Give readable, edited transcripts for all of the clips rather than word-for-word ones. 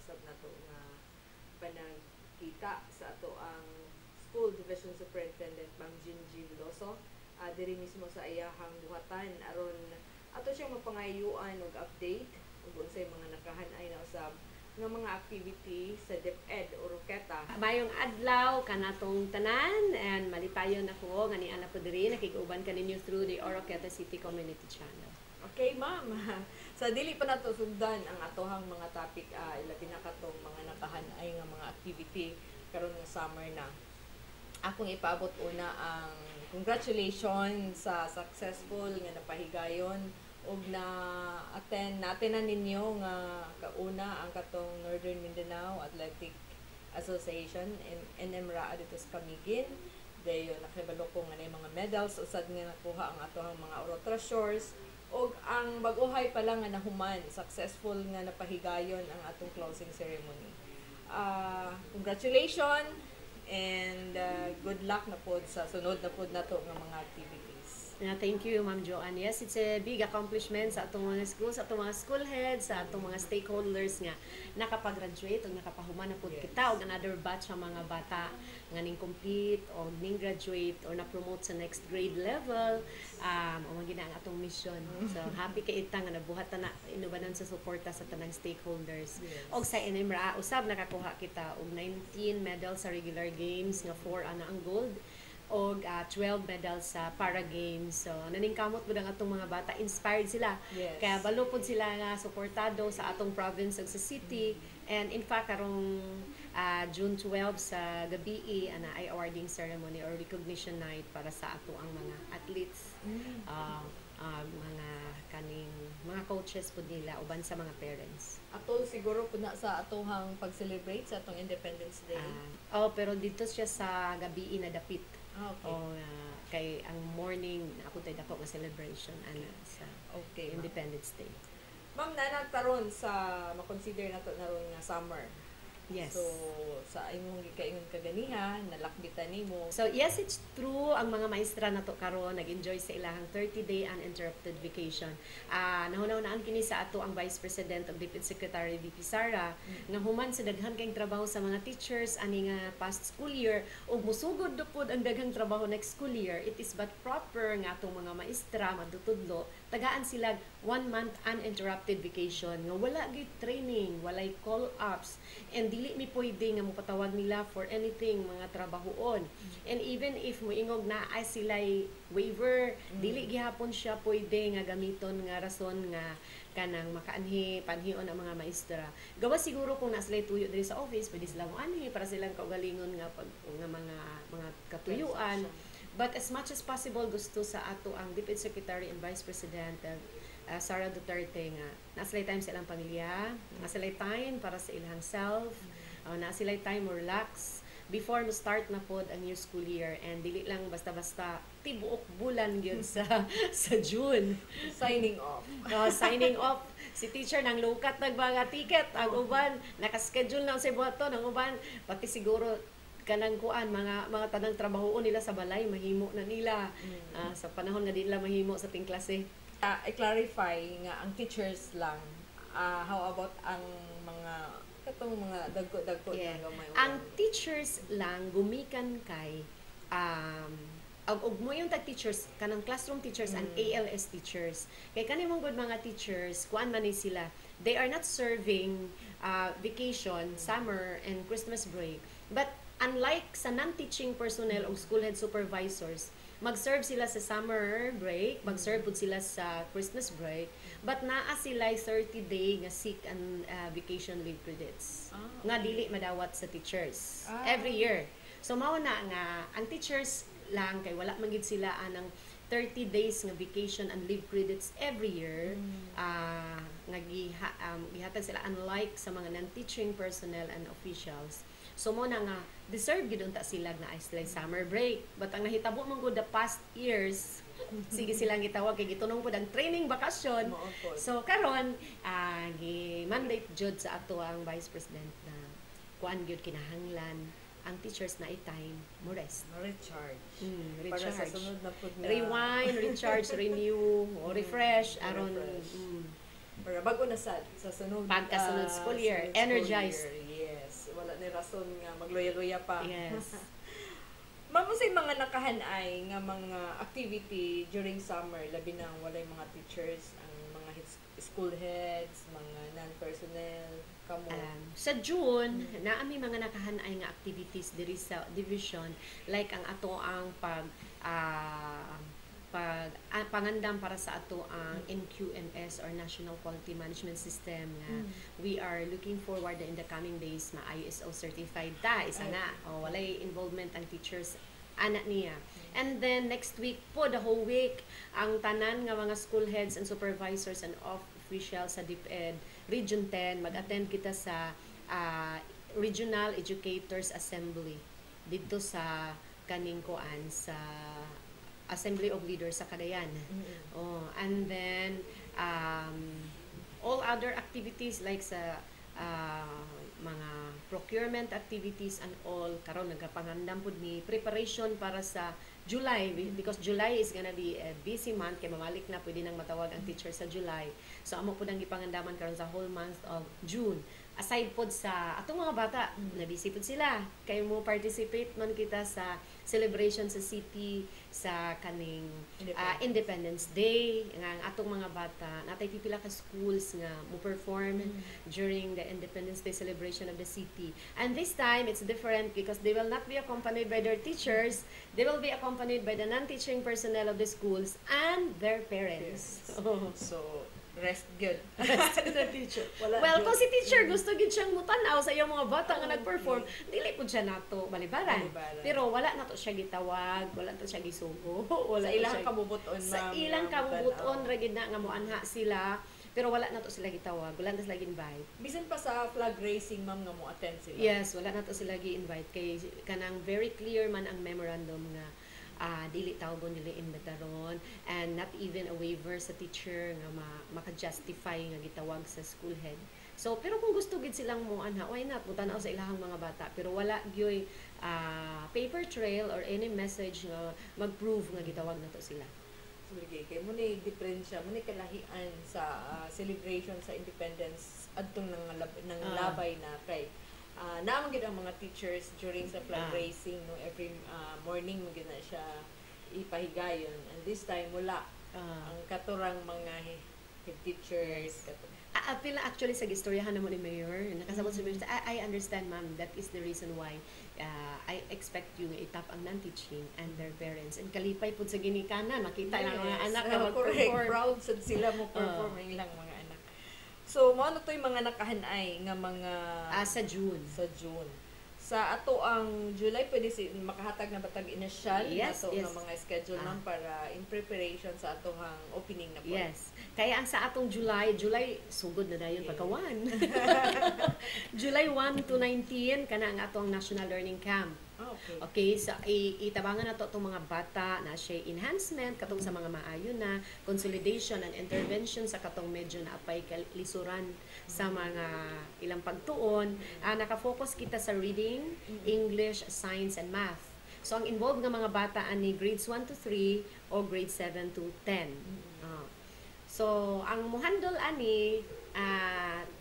usab nato nga panagkita sa ato ang School Division Superintendent Ma'am Gingy Veloso diri mismo sa iyahang buhatan aron ato siyang mapangayuan og update ug unsay mga nakahan-ay na usab nga mga activity sa DepEd o Roqueta. Mayong adlaw kanatong tanan and malipayon ako nga ni ana ko diri nakig-uban kaninyo through the Oroqueta City Community Channel. Okay, ma'am. Sa dili pa nato sundan ang atohang mga topic ilabi na katong mga nakahan-ay nga mga activity karon nga summer na. Akong ipaabot una ang congratulations sa successful nga napahigayon ug na attend natin na ninyo nga kauna ang katong Northern Mindanao Athletic Association in NMRA dito sa Camiguin. Dayo nakibalo ko nga na mga medals usad nga nakuha ang atohang mga Oro Treasures ug ang bag-uhay pa lang nga nahuman successful nga napahigayon ang atong closing ceremony. Congratulations and good luck na pod sa sunod na pod nato nga mga activities. Thank you, Ma'am Joanne. Yes, it's a big accomplishment sa atong mga schools, sa atong mga school heads, sa atong mga stakeholders nga nakapag-graduate o nakapahuman na po kita o another batch ng mga bata nga ning complete o ning graduate or na-promote sa next grade level. O magina ang atong mission. So, happy kay ita nga nabuhat na inubanan sa suporta sa tanang stakeholders. O sa NMRA, usab nakakuha kita og 19 medals sa regular games nga 4 ana ang gold og 12 medals sa para games. So naningkamot pud ang atong mga bata, inspired sila. Yes. Kaya balo pud sila nga suportado sa atong province ug sa city. And in fact karong June 12 sa gabi ana ay awarding ceremony or recognition night para sa ato ang mga athletes. Mga kaning mga coaches pud nila uban sa mga parents. Atol siguro pud na sa atohang pag-celebrate sa atong Independence Day. Pero dito siya sa gabi na dapit. Okay. Kay ang morning ako tay dako nga celebration ana sa Okay, Independence Day. Ma'am, na nagkaroon sa makonsider nato naron nga summer. Yes. So sa imong gikaingon kaganiha nalakbitan nimo. So yes, it's true ang mga maestra nato karon nag-enjoy sa ilahang 30-day uninterrupted vacation. Nahunaw-naan kini sa ato ang Vice President ug Deputy Secretary VP Sara nga human sa daghan kayong trabaho sa mga teachers ani nga past school year ug musugod do pod ang daghang trabaho next school year. It is but proper nga atong mga maestra madutudlo tagaan sila 1 month uninterrupted vacation nga wala gyud training, walay call-ups and dili mi pwede nga mopatawag nila for anything mga trabahoon. And even if moingog na ay sila'y waiver, dili gihapon siya pwede nga gamiton nga rason nga kanang makaanhi panhion ang mga maestra. Gawa siguro kung na sila'y tuyo diri sa office, pwede sila mo anhi para silang kaugalingon nga nga mga katuyuan. But as much as possible gusto sa ato ang Deputy Secretary and Vice President Sara Duterte nga nasilay time sa ilang pamilya, nasilay time para sa ilang self, nasilay time mo relax before mo start na pod ang new school year and dili lang basta-basta tibuok bulan gyud sa June Signing off. Signing off si teacher nang lukat nagbaga ticket ang uban naka-schedule na sa buhaton ang uban pati siguro kanang kuan mga tanang trabahoon nila sa balay mahimo na nila sa panahon nga di nila mahimo sa ting klase. I-clarify nga ang teachers lang. How about ang mga katong mga dagko-dagko Yeah. nga gamay? Ang teachers lang gumikan kay og mo yung teachers kanang classroom teachers and ALS teachers. Kay kani mong good mga teachers kuan man ni sila. They are not serving vacation, summer and Christmas break. But unlike sa non-teaching personnel o school head supervisors, mag-serve sila sa summer break, mag-serve pud sila sa Christmas break, but naa sila 30-day nga sick and vacation leave credits. Nga dili madawat sa teachers every year. So mao na nga ang teachers lang kay wala man gid sila anang 30 days nga vacation and leave credits every year. Nga gihatag sila unlike sa mga non-teaching personnel and officials. So mo na nga deserve gid unta sila na isolate summer break. But ang nahitabo man gud the past years sige silang gitawag kay gitunong pud ang training bakasyon. So karon gi-mandate jud sa ato ang Vice President na kuan gyud kinahanglan ang teachers na i-time mo rest. Recharge. Recharge. Para sa sunod na pud na Rewind, recharge, renew, o refresh aron para bago na sa sunod Pagkasunod school year, sunod energized. year. Yes, wala ni rason nga magloya-loya pa. Yes. Ma'am, sa mga nakahanay nga mga activity during summer, labi na walay mga teachers, ang mga school heads, mga non-personnel, kamo. Sa June, naami mga nakahanay nga activities diri sa division, like ang ato ang pangandam para sa ato ang NQMS or National Quality Management System nga we are looking forward in the coming days ma ISO certified ta isa na walay involvement ang teachers anak niya. And then next week po, the whole week, ang tanan nga mga school heads and supervisors and officials sa DepEd Region 10 mag-attend kita sa Regional Educators Assembly dito sa kaning koan sa Assembly of Leaders sa Cagayan. And then all other activities like sa mga procurement activities and all karon nagapangandam pud ni preparation para sa July because July is gonna be a busy month kay mamalik na pwede nang matawag ang teacher sa July. So amo pud ang gipangandaman karon sa whole month of June. Aside pod sa atong mga bata, na-busy pod sila. Kay mo participate man kita sa celebration sa city sa kaning Independence Day nga ang atong mga bata natay pipila ka schools nga mo perform during the Independence Day celebration of the city. And this time it's different because they will not be accompanied by their teachers, they will be accompanied by the non-teaching personnel of the schools and their parents. Yes. So rest good. The teacher. Well, kung si teacher gusto gid siyang mutanaw sa iyang mga bata nga nag-perform, dili pud siya nato balibaran. Pero wala nato siya gitawag, wala nato siya gisugo, wala sa ilang kabubuton sa ilang kabubuton ra gid na nga moanha sila. Pero wala nato sila gitawag, wala na sila gi-invite. Bisan pa sa flag raising, ma'am, nga mo attend sila. Yes, wala nato sila gi-invite kay kanang very clear man ang memorandum nga dili tawgon dili imbitaron and not even a waiver sa teacher nga maka-justify nga gitawag sa school head. So pero kung gusto gid silang mo anha, why not mutanaw sa ilahang mga bata pero wala gyoy paper trail or any message nga mag-prove nga gitawag nato sila. Sige, kay mo ni diferensya, mo ni kalahian sa celebration sa independence adtong nang labay na kay naman gid ang mga teachers during sa flag raising no every morning mo gid na siya ipahigayon and this time wala ang katurang mga head teachers Pila actually sa gistoryahan naman ni Mayor nakasabot si Mayor I understand ma'am that is the reason why I expect you itap ang non-teaching and their parents and kalipay pud sa ginikanan makita lang mga anak na mag-perform proud sad sila mo perform ang ilang mga anak. So, mo ano to yung mga nakahanay nga mga sa June. Sa June. Sa ato ang July, pwede makahatag na batag initial ato nga mga schedule nang para in preparation sa ato hang opening na po. Yes. Kaya ang sa atong July sugod na dayon pagka 1. July 1 to 19 kana ang atong National Learning Camp. Okay, so itabangan na to itong mga bata na siya enhancement katong sa mga maayo na consolidation and intervention sa katong medyo na apay kalisuran sa mga ilang pagtuon. Nakafocus kita sa reading, English, science, and math. So ang involved nga mga bata ani grades 1 to 3 o grades 7 to 10. So ang muhandol ani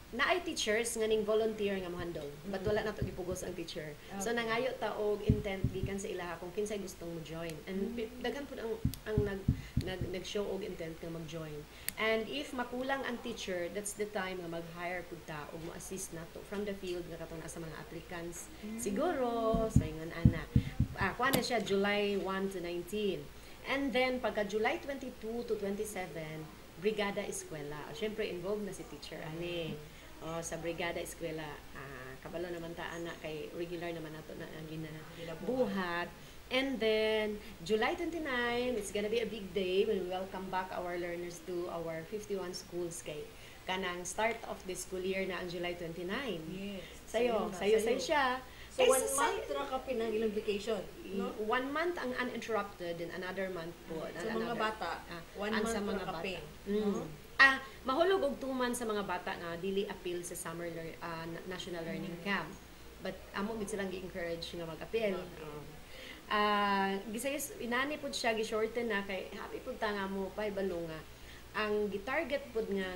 naay teachers nga ning volunteer nga mohandle but wala na to gipugos ang teacher. So nangayo ta og intent gikan sa ilaha kung kinsay gustong mo join and daghan pud ang nag-show og intent nga mag-join. And if makulang ang teacher, that's the time nga mag-hire pud ta og mo-assist nato from the field nga katong sa mga applicants. Siguro sa ingon ana kuha na siya July 1 to 19. And then pagka July 22 to 27 Brigada Eskwela. Siyempre involved na si teacher ani. Sa Brigada Eskwela, kabalo naman ta anak kay regular naman nato na buhat. And then July 29, it's gonna be a big day when we welcome back our learners to our 51 schools kay kanang start of the school year na ang July 29. Yes. Sayo siya. So 1 month ra ka pinang ilang vacation, no? 1 month ang uninterrupted and another month po. Sa mga bata, 1 month sa mga ra ka bata. no? Mahulog og 2 months sa mga bata nga dili appeal sa summer national learning camp. But amo gid silang gi-encourage nga mag-appeal. Gisayas inani pud siya gi-shorten na kay happy pud ta nga mo pay balunga. ang gitarget pud nga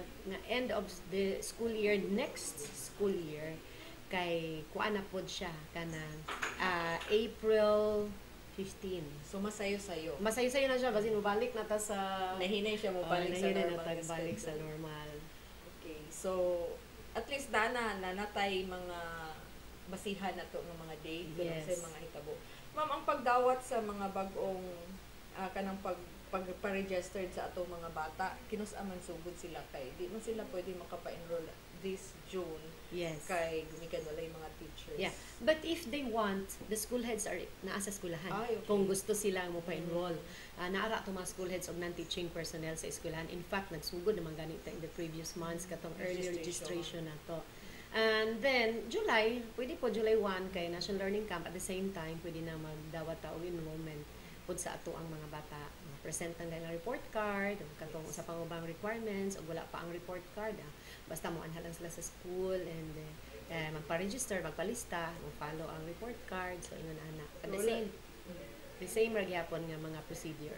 end of the school year next school year kay kuan na pud siya kanang April 15. So masayo-sayo. Masayo-sayo na siya basin mabalik na ta sa Nahinay siya mo balik sa nahinay na normal ta balik sa schedule. normal. Okay. So at least nanatay mga basihan na to ng mga date Yes. sa mga hitabo. Ma'am, ang pagdawat sa mga bagong kanang pagpa-registered sa atong mga bata, kinus-aman sugod sila kay di man sila pwede makapa-enroll this June Yes. kay gumikan walay mga teachers. Yeah. But if they want, the school heads are naa sa eskwelahan. Ay, okay. Kung gusto sila mo pa-enroll. Naara to mga school heads og non-teaching personnel sa eskwelahan. In fact, nagsugod naman ganito in the previous months katong early registration na to. And then, July, pwede po July 1 kay National Learning Camp. At the same time, pwede na magdawat ta og enrollment pud sa ato ang mga bata. Present ang nga report card, katong sa pangubang requirements, o wala pa ang report card. Basta mo anhalang sila sa school and magpa-register, magpalista, mag-follow ang report card. So, ingon ana. But the same ra gyapon nga mga procedure.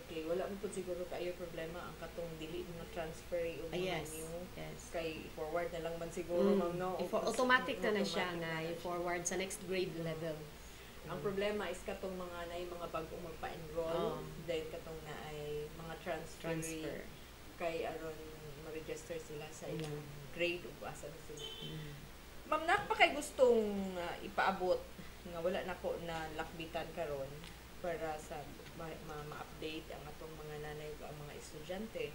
Okay, wala mo po siguro kayo problema ang katong dili mga transfer o mga Yes. new. Yes. Kay forward na lang man siguro, ma'am, no? Automatic na na siya Automatic na na i-forward sa next grade level. Ang problema is katong mga na mga bagong magpa-enroll, Oh. then katong na ay mga transfer. Kay aron ma-register sila sa ilang grade ug asa na sila. Ma'am, napakay gustong ipaabot nga wala nako na lakbitan karon para sa ma-update ang atong mga nanay ug ang mga estudyante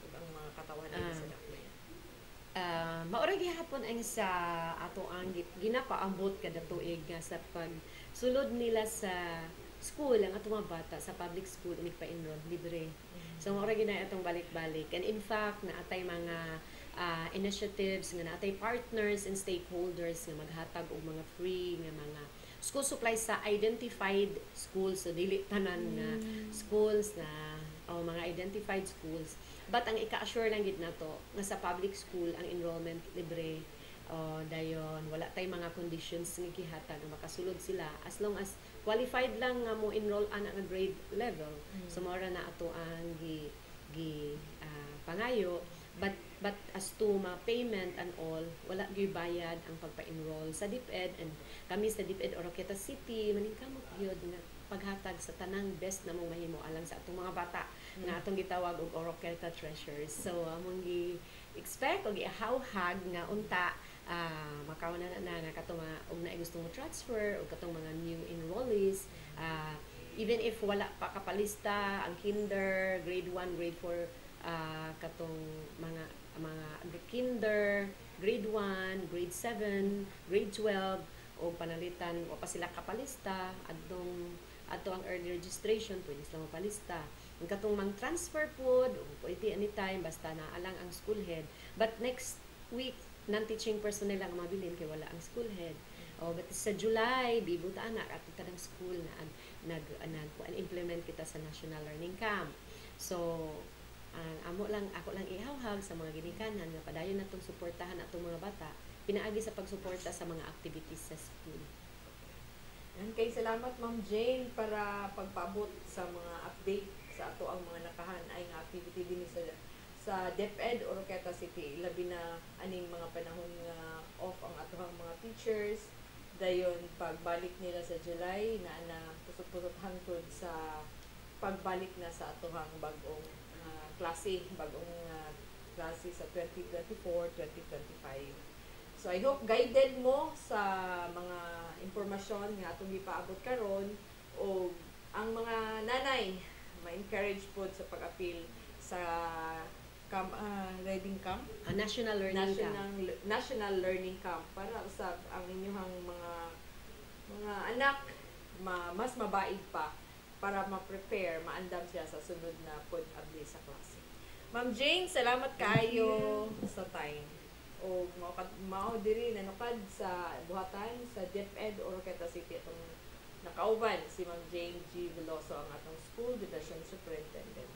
ug ang mga katawan nila sa dakbayan. Maura gihapon ang sa ato ang ginapaambot kada tuig nga sa pagsulod nila sa school ang atong mga bata sa public school ug pa-enroll libre. So maura gina atong balik-balik, and in fact naatay mga initiatives nga naatay partners and stakeholders nga maghatag og mga free nga mga school supplies sa identified schools, so dili tanan nga schools na mga identified schools. But ang ika-assure lang gid nato nga sa public school ang enrollment libre. Dayon wala tay mga conditions nga gihatag nga makasulod sila as long as qualified lang nga mo enroll ana nga grade level. So mao ra na ato ang pangayo, but as to mga payment and all, wala gyud bayad ang pagpa-enroll sa DepEd, and kami sa DepEd Oroquieta City maningkamot gyud nga paghatag sa tanang best na mong mahimo alang sa atong mga bata nga atong gitawag og Oroquieta Treasures. So among gi-expect og ihawhag nga unta makaw na nga katong og na gusto mo transfer og katong mga new enrollees, even if wala pa kapalista ang kinder, grade 1, grade 4, katong mga kinder, grade 1, grade 7, grade 12 o panalitan o pa sila kapalista adto ang early registration pwede sila mapalista. Ang katong mang transfer pod pwede anytime basta na alang ang school head, but next week non-teaching personnel lang mabilin kay wala ang school head. But sa July bibutaan na ato tanang school na nag-implement kita sa National Learning Camp. So ako lang ihawhag sa mga ginikanan nga padayon natong suportahan atong mga bata pinaagi sa pagsuporta sa mga activities sa school. And kay salamat Ma'am Jane para pagpaabot sa mga update sa ato ang mga nakahan ay nga activity din sa DepEd Oroquieta City, labi na aning mga panahon nga off ang atohang mga teachers. Dayon pagbalik nila sa July na pusot-pusot hangtod sa pagbalik na sa atohang bagong klase sa 2024-2025. So I hope guided mo sa mga impormasyon nga atong gipaabot karon, o ang mga nanay ma-encourage pod sa pag-apil sa Reading Camp, National Learning Camp. National Learning Camp para usab ang inyong mga anak mas mabaid pa para ma-prepare, maandam siya sa sunod na pod-abli sa klase. Ma'am Jane, salamat kayo sa time. O mao diri nanukad sa buhatan sa DepEd Oroquieta City atong nakauban si Ma'am Jane G. Veloso, ang atong School Division Superintendent.